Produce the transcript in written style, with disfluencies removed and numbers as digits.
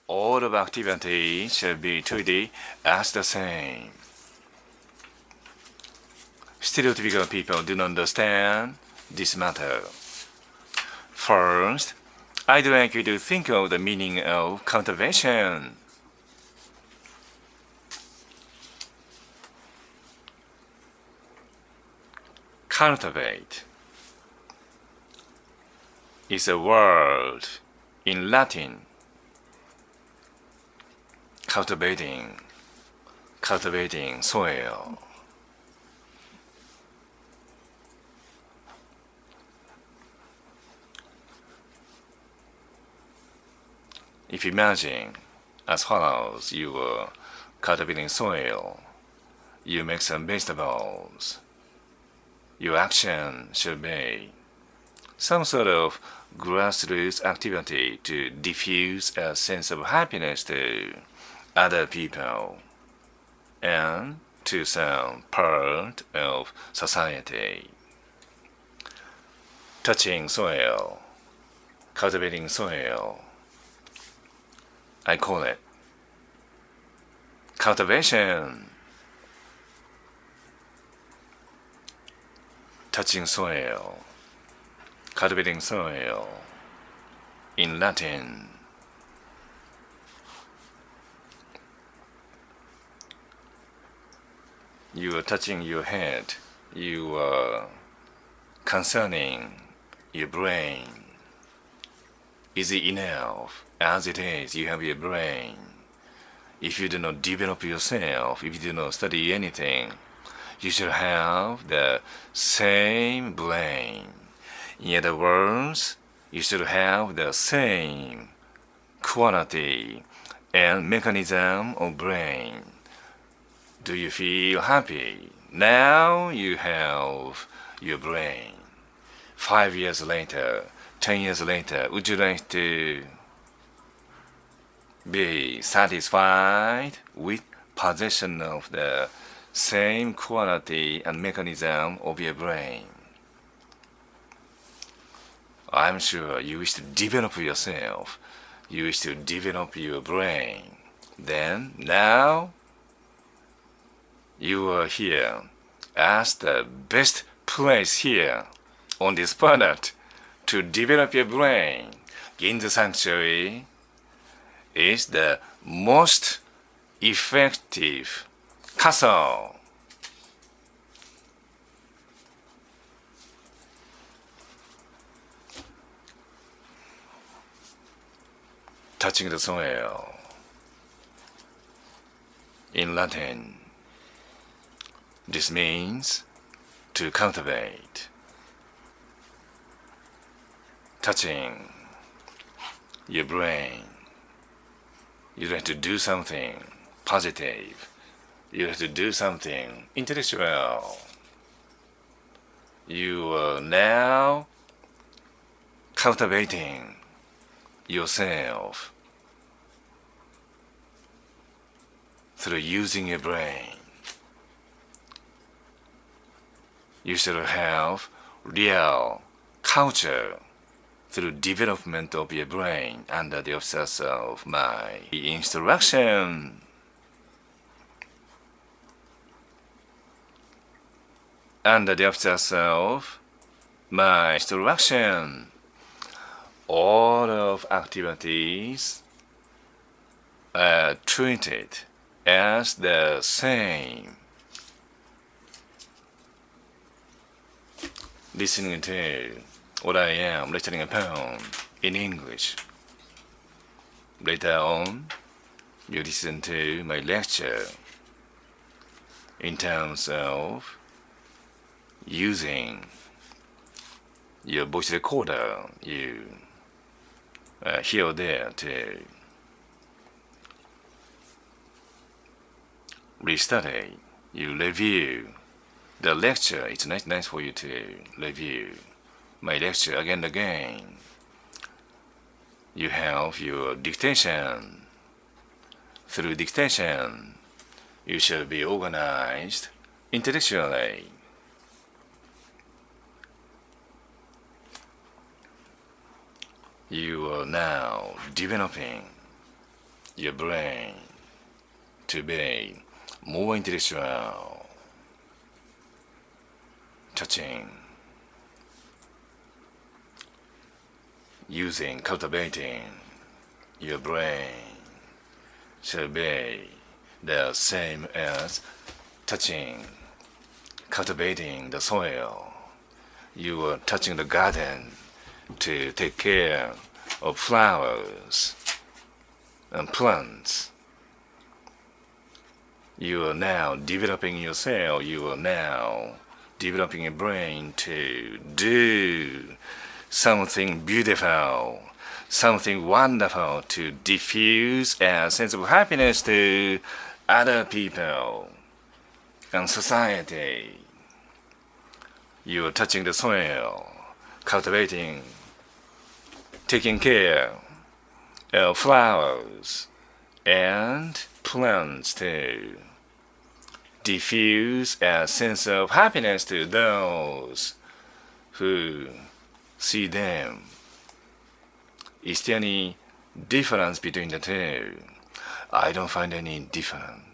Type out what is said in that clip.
all of activity should be treated as the same. Stereotypical people do not understand this matter. First, I'd like you to think of the meaning of cultivation. Cultivate is a word in Latin. Cultivating soil. If you imagine as follows, you were cultivating soil, you make some vegetables. Your action should be some sort of grassroots activity to diffuse a sense of happiness to other people and to some part of society. Touching soil, cultivating soil, I call it cultivation. Touching soil, cultivating soil, in Latin. You are touching your head, you are concerning your brain. Is it enough? As it is, you have your brain. If you do not develop yourself, if you do not study anything, you should have the same brain. In other words, you should have the same quality and mechanism of brain. Do you feel happy? Now you have your brain. 5 years later, 10 years later, would you like to be satisfied with possession of the same quality and mechanism of your brain? I'm sure you wish to develop yourself. You wish to develop your brain. Then, now, you are here as the best place here on this planet to develop your brain. Ginza Sanctuary is the most effective castle. Touching the soil. In Latin, this means to cultivate. Touching your brain. You have to do something positive. You have to do something intellectual. You are now cultivating yourself through using your brain. You should have real culture through development of your brain under the auspices of my instruction. Under the auspices of my instruction, all of activities are treated as the same. Listening to what I am lecturing upon in English. Later on, you listen to my lecture in terms of using your voice recorder. You here or there to restudy, you review the lecture. It's nice for you to review my lecture again and again. You have your dictation. Through dictation, you shall be organized intellectually. You are now developing your brain to be more intellectual, touching, using, cultivating your brain should be the same as touching, cultivating the soil. You are touching the garden to take care of flowers and plants. You are now developing yourself. You are now developing a brain to do something beautiful, something wonderful, to diffuse a sense of happiness to other people and society. You are touching the soil, cultivating, taking care of flowers and plants to diffuse a sense of happiness to those who see them. Is there any difference between the two? I don't find any difference.